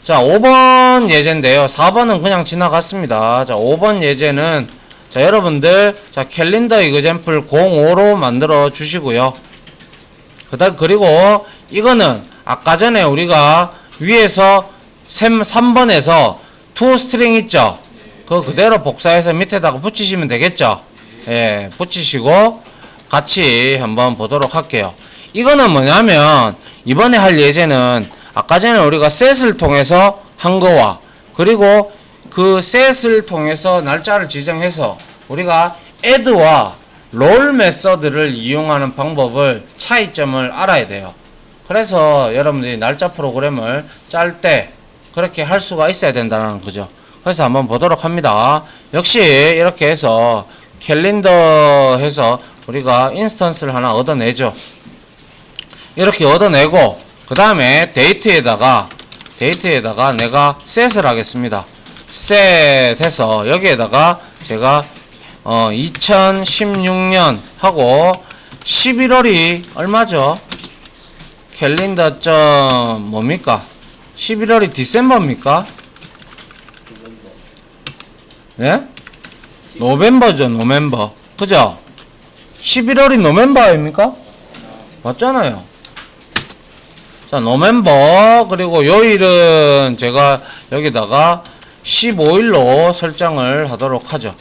자, 5번 예제인데요. 4번은 그냥 지나갔습니다. 자, 5번 예제는 자, 여러분들 자, 캘린더 이그젬플 05로 만들어 주시고요. 그리고 이거는 아까 전에 우리가 위에서 3번에서 toString 있죠? 그거 그대로 복사해서 밑에다가 붙이시면 되겠죠? 예, 붙이시고 같이 한번 보도록 할게요. 이거는 뭐냐면 이번에 할 예제는 아까 전에 우리가 set을 통해서 한 거와 그리고 그 set을 통해서 날짜를 지정해서 우리가 add와 roll 메서드를 이용하는 방법을 차이점을 알아야 돼요. 그래서 여러분들이 날짜 프로그램을 짤 때 그렇게 할 수가 있어야 된다는 거죠. 그래서 한번 보도록 합니다. 역시 이렇게 해서 캘린더 해서 우리가 인스턴스를 하나 얻어내죠. 이렇게 얻어내고 그 다음에 데이트에다가 내가 set을 하겠습니다. set 해서 여기에다가 제가 2016년 하고 11월이 얼마죠? 캘린더 점 뭡니까? 11월이 디셈버입니까? 네? 노벰버죠, 노벰버. 그죠? 11월이 노벰버입니까? 맞잖아요. 자, 노벰버, 그리고 요일은 제가 여기다가 15일로 설정을 하도록 하죠.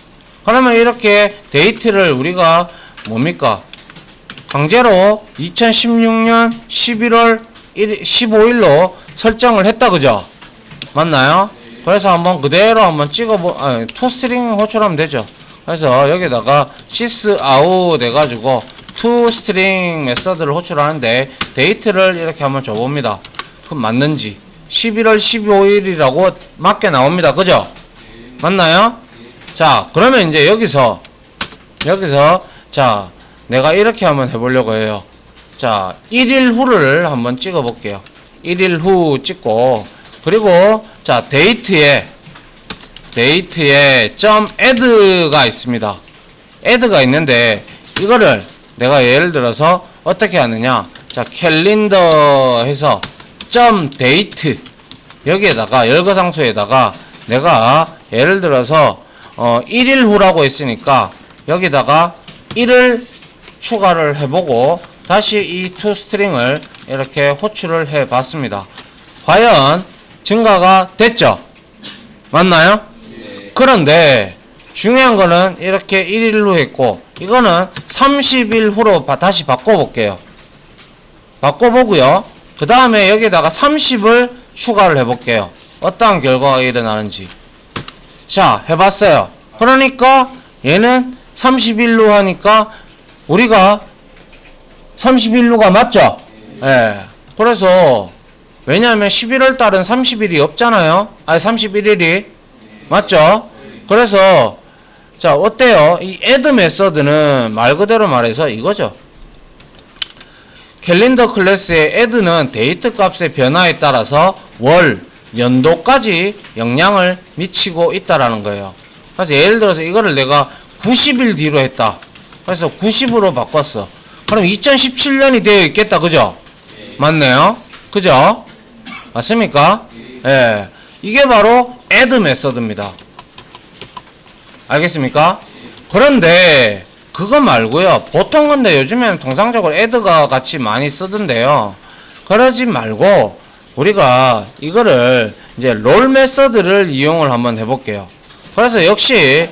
그러면 이렇게 데이트를 우리가 뭡니까? 강제로 2016년 11월 15일로 설정을 했다, 그죠? 맞나요? 그래서 한번 그대로 한번 toString 호출하면 되죠. 그래서 여기다가 sysout 해가지고 toString 메서드를 호출하는데 데이트를 이렇게 한번 줘봅니다. 그럼 맞는지 11월 15일이라고 맞게 나옵니다. 그죠? 맞나요? 자, 그러면 이제 여기서 자, 내가 이렇게 한번 해보려고 해요. 자, 1일 후를 한번 찍어 볼게요. 1일 후 찍고 그리고 자, 데이트에 .add가 있습니다. add가 있는데 이거를 내가 예를 들어서 어떻게 하느냐? 자, 캘린더 해서 .date 여기에다가 열거상수에다가 내가 예를 들어서 1일 후라고 했으니까 여기다가 1을 추가를 해보고 다시 이 toString을 이렇게 호출을 해봤습니다. 과연 증가가 됐죠? 맞나요? 네. 그런데 중요한 거는 이렇게 1일로 했고 이거는 30일 후로 다시 바꿔볼게요. 바꿔보고요. 그 다음에 여기다가 30을 추가를 해볼게요. 어떠한 결과가 일어나는지. 자, 해봤어요. 그러니까 얘는 30일로 하니까 우리가 30일로가 맞죠? 예. 그래서 왜냐하면 11월 달은 30일이 없잖아요. 아니 31일이 맞죠? 그래서 자, 어때요? 이 add 메서드는 말 그대로 말해서 이거죠. 캘린더 클래스의 add는 데이트 값의 변화에 따라서 월, 연도까지 영향을 미치고 있다라는 거예요. 그래서 예를 들어서 이거를 내가 90일 뒤로 했다. 그래서 90으로 바꿨어. 그럼 2017년이 되어 있겠다. 그죠? 맞네요. 그죠? 맞습니까? 예. 이게 바로 add 메서드입니다. 알겠습니까? 그런데 그거 말고요. 보통 근데 요즘에는 통상적으로 add가 같이 많이 쓰던데요. 그러지 말고 우리가 이거를 이제 roll 메서드를 이용을 한번 해볼게요. 그래서 역시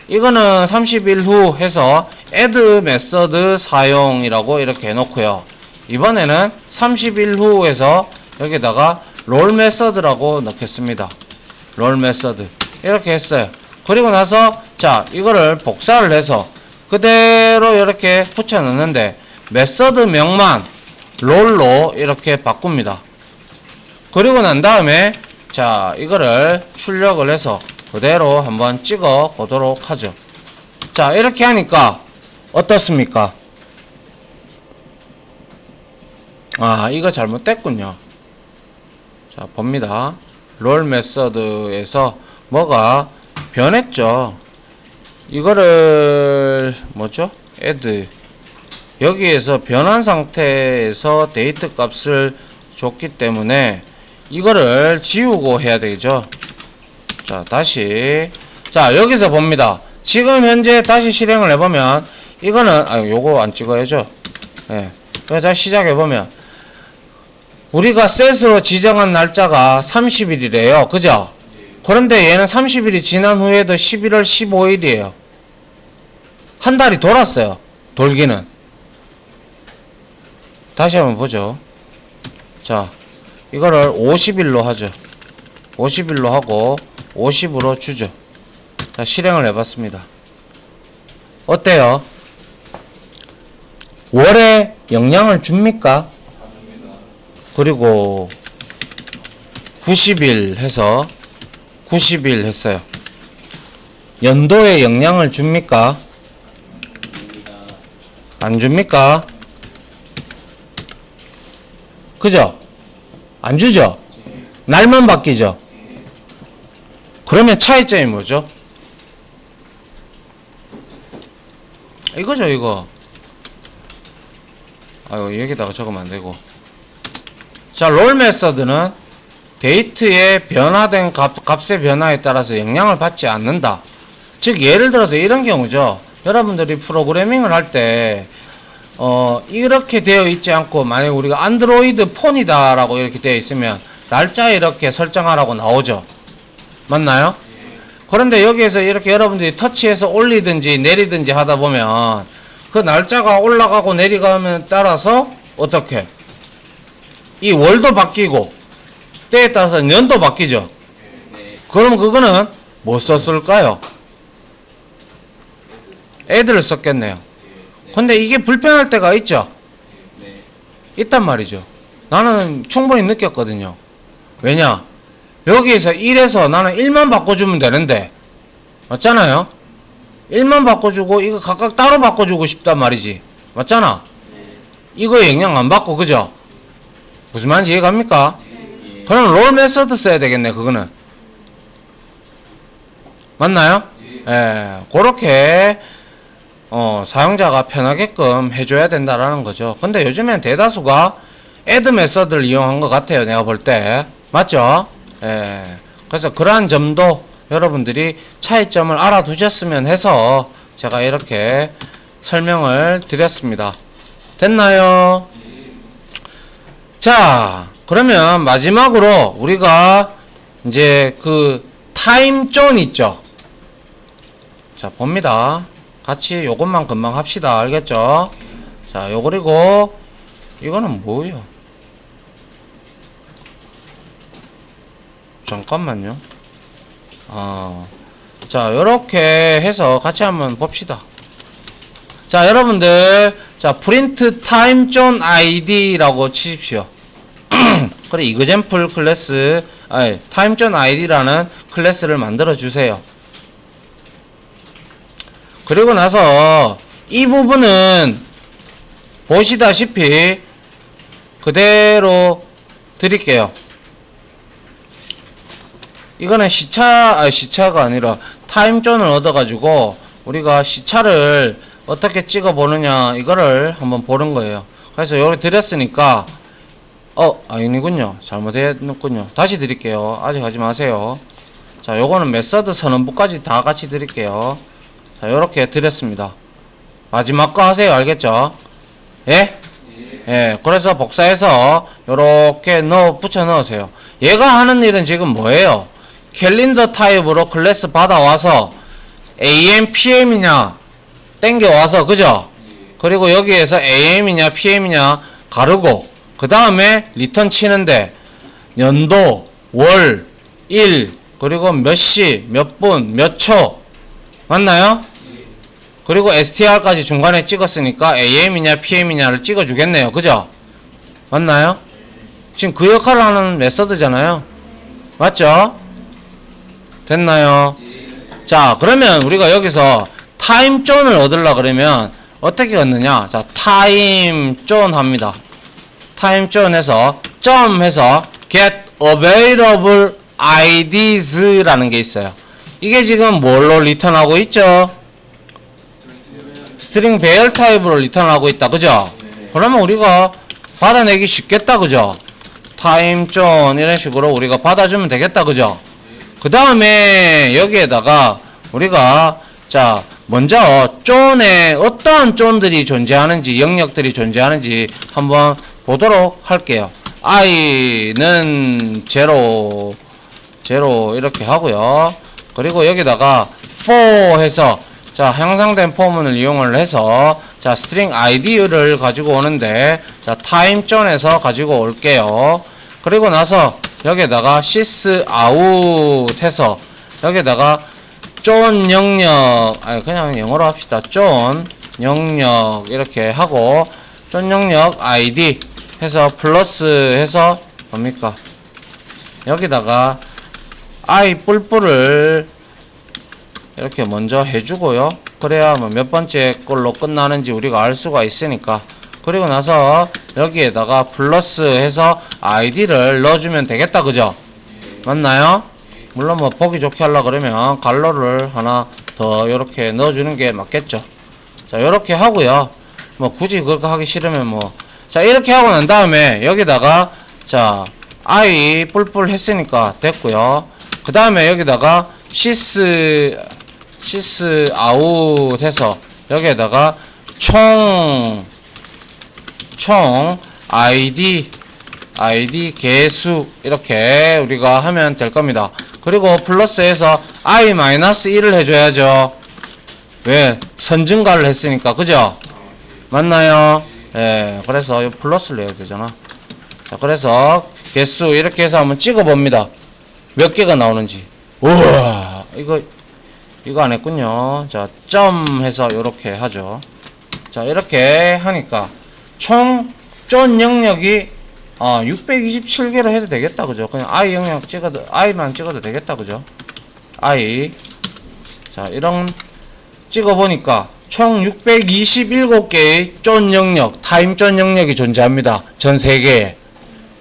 이거는 30일 후 해서 add 메서드 사용이라고 이렇게 해놓고요. 이번에는 30일 후 해서 여기다가 roll 메서드라고 넣겠습니다. roll 메서드 이렇게 했어요. 그리고 나서 자, 이거를 복사를 해서 그대로 이렇게 붙여 넣는데 메서드 명만 roll로 이렇게 바꿉니다. 그리고 난 다음에 자, 이거를 출력을 해서 그대로 한번 찍어 보도록 하죠. 자, 이렇게 하니까 어떻습니까? 아, 이거 잘못됐군요. 자, 봅니다. roll 메서드에서 뭐가 변했죠. 이거를 뭐죠? add 여기에서 변한 상태에서 데이트 값을 줬기 때문에 이거를 지우고 해야 되겠죠. 자, 다시. 자, 여기서 봅니다. 지금 현재 다시 실행을 해보면, 이거는, 요거 안 찍어야죠. 예. 다시 시작해보면, 우리가 셋으로 지정한 날짜가 30일이래요. 그죠? 그런데 얘는 30일이 지난 후에도 11월 15일이에요. 한 달이 돌았어요. 돌기는. 다시 한번 보죠. 자, 이거를 50일로 하죠. 50일로 하고 50으로 주죠. 자, 실행을 해봤습니다. 어때요? 월에 영향을 줍니까? 그리고 90일 해서 90일 했어요. 연도에 영향을 줍니까? 안 줍니까? 그죠? 안 주죠? 날만 바뀌죠? 그러면 차이점이 뭐죠? 이거죠, 이거. 아유, 여기다가 적으면 안 되고. 자, 롤 메서드는 데이트의 변화된 값의 변화에 따라서 영향을 받지 않는다. 즉, 예를 들어서 이런 경우죠. 여러분들이 프로그래밍을 할 때, 이렇게 되어 있지 않고, 만약에 우리가 안드로이드 폰이다라고 이렇게 되어 있으면, 날짜에 이렇게 설정하라고 나오죠. 맞나요? 그런데 여기에서 이렇게 여러분들이 터치해서 올리든지 내리든지 하다 보면, 그 날짜가 올라가고 내려가면 따라서, 어떻게? 이 월도 바뀌고, 때에 따라서 년도 바뀌죠. 그럼 그거는 뭐 썼을까요? 애들을 썼겠네요. 근데 이게 불편할 때가 있죠. 있단 말이죠. 나는 충분히 느꼈거든요. 왜냐? 여기에서 1에서 나는 1만 바꿔주면 되는데, 맞잖아요? 1만 바꿔주고 이거 각각 따로 바꿔주고 싶단 말이지. 맞잖아? 이거 영향 안 받고, 그죠? 무슨 말인지 이해갑니까? 그럼 롤 메서드 써야 되겠네, 그거는. 맞나요? 예, 그렇게 사용자가 편하게끔 해줘야 된다라는 거죠. 근데 요즘엔 대다수가 add 메서드를 이용한 것 같아요, 내가 볼 때. 맞죠? 예, 그래서 그러한 점도 여러분들이 차이점을 알아두셨으면 해서 제가 이렇게 설명을 드렸습니다. 됐나요? 자, 그러면 마지막으로 우리가 이제 그 타임존 있죠? 자, 봅니다. 같이 요것만 금방 합시다. 알겠죠? 자, 요 그리고 이거는 뭐예요? 잠깐만요. 자, 요렇게 해서 같이 한번 봅시다. 자, 여러분들, 자, 프린트 타임존 id라고 치십시오. 그래, 이그젠플 클래스, 타임존 id라는 클래스를 만들어 주세요. 그리고 나서 이 부분은 보시다시피 그대로 드릴게요. 이거는 시차가 아니라 타임존을 얻어가지고 우리가 시차를 어떻게 찍어보느냐 이거를 한번 보는 거예요. 그래서 여기 드렸으니까 아니군요. 잘못했군요. 다시 드릴게요. 아직 하지 마세요. 자, 요거는 메서드 선언부까지 다 같이 드릴게요. 자, 요렇게 드렸습니다. 마지막 거 하세요. 알겠죠? 예? 예. 그래서 복사해서 요렇게 붙여 넣으세요. 얘가 하는 일은 지금 뭐예요? 캘린더 타입으로 클래스 받아와서 AM, PM이냐 땡겨와서, 그죠? 그리고 여기에서 AM이냐 PM이냐 가르고 그 다음에 리턴 치는데 연도, 월, 일, 그리고 몇 시, 몇 분, 몇 초 맞나요? 그리고 STR까지 중간에 찍었으니까 AM이냐 PM이냐를 찍어주겠네요. 그죠? 맞나요? 지금 그 역할을 하는 메서드잖아요. 맞죠? 됐나요? 자, 그러면 우리가 여기서 타임존을 얻으려 그러면 어떻게 얻느냐? 자, 타임존 합니다. 타임존에서 점해서 get available IDs 라는 게 있어요. 이게 지금 뭘로 리턴하고 있죠? 스트링 배열 타입으로 리턴하고 있다. 그죠? 그러면 우리가 받아내기 쉽겠다. 그죠? 타임 존 이런 식으로 우리가 받아주면 되겠다. 그죠? 그 다음에 여기에다가 우리가 자 먼저 존에 어떠한 존들이 존재하는지 영역들이 존재하는지 한번 보도록 할게요. i는 0 이렇게 하고요. 그리고 여기다가 for 해서 자 형상된 포문을 이용을 해서 자 스트링 id를 가지고 오는데 자 타임 존에서 가지고 올게요. 그리고 나서 여기에다가 sys out 해서 여기에다가 존 영역 아니 그냥 영어로 합시다. 존 영역 이렇게 하고 존 영역 id 해서 플러스 해서 뭡니까 여기다가 i 뿔뿔을 이렇게 먼저 해주고요. 그래야 뭐 몇 번째 걸로 끝나는지 우리가 알 수가 있으니까. 그리고 나서 여기에다가 플러스 해서 id를 넣어주면 되겠다. 그죠? 맞나요? 물론 뭐 보기 좋게 하려 그러면 갈로를 하나 더 이렇게 넣어주는 게 맞겠죠. 자 이렇게 하고요. 뭐 굳이 그렇게 하기 싫으면 뭐 자 이렇게 하고 난 다음에 여기다가 자 i 뿔뿔 했으니까 됐고요. 그 다음에 여기다가 sys out 해서 여기에다가 총 id 개수 이렇게 우리가 하면 될 겁니다. 그리고 플러스해서 i-1을 해줘야죠. 왜? 선증가를 했으니까. 그죠? 맞나요? 예, 그래서 이 플러스를 해야 되잖아. 자, 그래서 개수 이렇게 해서 한번 찍어봅니다. 몇 개가 나오는지. 우와, 이거 안 했군요. 자, 점 해서 이렇게 하죠. 자, 이렇게 하니까 총 존 영역이 627개로 해도 되겠다. 그죠? 그냥 i 영역 찍어도 i만 찍어도 되겠다. 그죠? i 자, 이런 찍어보니까 총 627개의 존 영역, 타임 존 영역이 존재합니다. 전 세계에.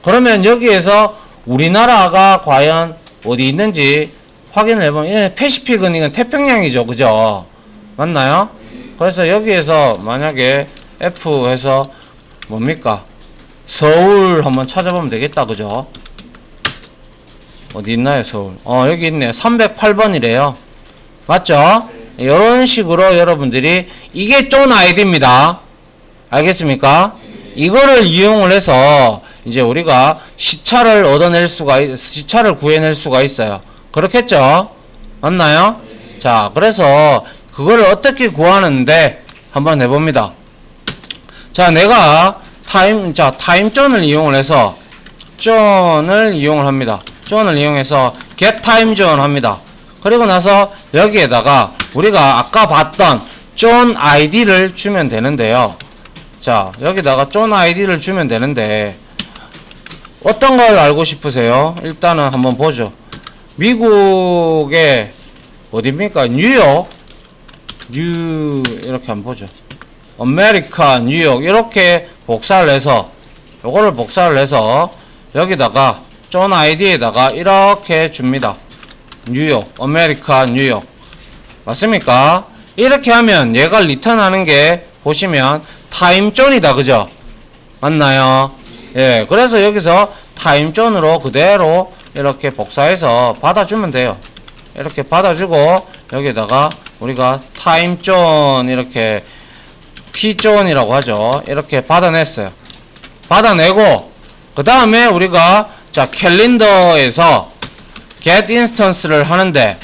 그러면 여기에서 우리나라가 과연 어디 있는지 확인을 해보면 패시픽은 이건 태평양이죠. 그죠? 맞나요? 그래서 여기에서 만약에 F 해서 뭡니까? 서울 한번 찾아보면 되겠다. 그죠? 어디 있나요? 서울. 여기 있네요. 308번이래요. 맞죠? 이런 식으로 여러분들이 이게 존 아이디입니다. 알겠습니까? 이거를 이용을 해서 이제 우리가 시차를 시차를 구해낼 수가 있어요. 그렇겠죠? 맞나요? 자, 그래서 그거를 어떻게 구하는데 한번 해봅니다. 자, 내가 타임 존을 이용을 해서 존을 이용을 합니다. 존을 이용해서 get time zone 합니다. 그리고 나서 여기에다가 우리가 아까 봤던 존 id를 주면 되는데요. 자, 여기다가 존 id를 주면 되는데 어떤 걸 알고 싶으세요? 일단은 한번 보죠. 미국의 어디입니까? 뉴욕 이렇게 한번 보죠. 아메리카 뉴욕 이렇게 복사를 해서 요거를 복사를 해서 여기다가 존 id에다가 이렇게 줍니다. 뉴욕 아메리카 뉴욕 맞습니까? 이렇게 하면 얘가 리턴하는 게 보시면 타임 존이다. 그죠? 맞나요? 예, 그래서 여기서 타임 존으로 그대로 이렇게 복사해서 받아주면 돼요. 이렇게 받아주고 여기다가 우리가 타임 존 이렇게 t 존이라고 하죠. 이렇게 받아냈어요. 받아내고 그 다음에 우리가 자 캘린더에서 get instance를 하는데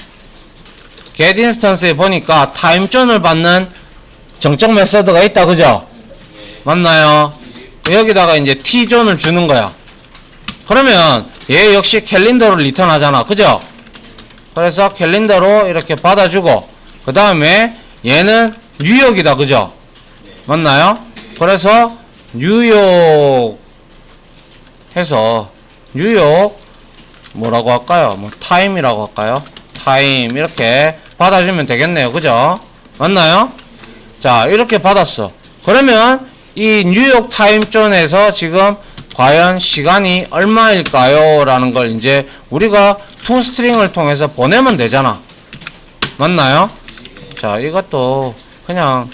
get instance에 보니까 타임 존을 받는 정적 메서드가 있다. 그죠? 맞나요? 여기다가 이제 t 존을 주는 거야. 그러면 얘 역시 캘린더를 리턴하잖아. 그죠? 그래서 캘린더로 이렇게 받아주고 그 다음에 얘는 뉴욕이다. 그죠? 맞나요? 그래서 뉴욕 해서 뉴욕 뭐라고 할까요? 뭐 타임이라고 할까요? 타임 이렇게 받아주면 되겠네요. 그죠? 맞나요? 자, 이렇게 받았어. 그러면 이 뉴욕 타임 존에서 지금 과연 시간이 얼마일까요? 라는 걸 이제 우리가 toString을 통해서 보내면 되잖아. 맞나요? 자, 이것도 그냥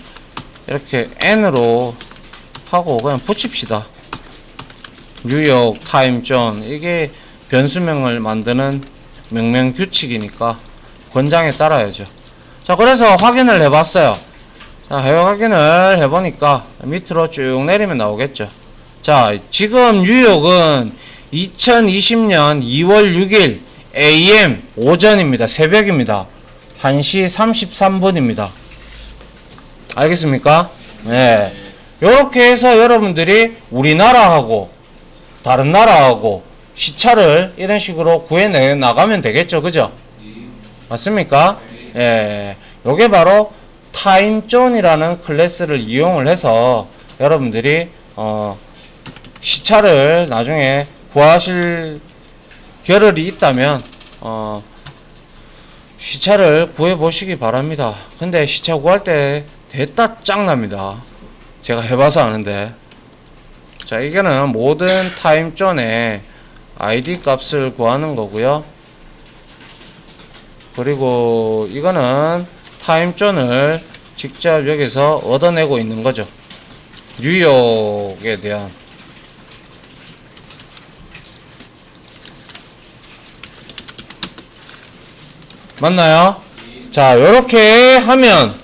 이렇게 n으로 하고 그냥 붙입시다. 뉴욕 타임존 이게 변수명을 만드는 명령 규칙이니까 권장에 따라야죠. 자, 그래서 확인을 해봤어요. 자, 확인을 해보니까 밑으로 쭉 내리면 나오겠죠. 자, 지금 뉴욕은 2020년 2월 6일 AM 오전입니다. 새벽입니다. 1시 33분입니다. 알겠습니까? 네. 요렇게 해서 여러분들이 우리나라하고 다른 나라하고 시차를 이런 식으로 구해내 나가면 되겠죠. 그죠? 맞습니까? 예. 요게 바로 타임존이라는 클래스를 이용을 해서 여러분들이 시차를 나중에 구하실 겨를이 있다면 시차를 구해 보시기 바랍니다. 근데 시차 구할 때 됐다 짱납니다. 제가 해봐서 아는데. 자, 이거는 모든 타임존의 ID 값을 구하는 거고요. 그리고 이거는 타임존을 직접 여기서 얻어내고 있는 거죠. 뉴욕에 대한. 맞나요? 자, 요렇게 하면,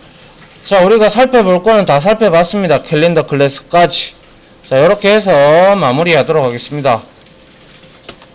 자, 우리가 살펴볼 거는 다 살펴봤습니다. 캘린더 클래스까지. 자, 요렇게 해서 마무리 하도록 하겠습니다.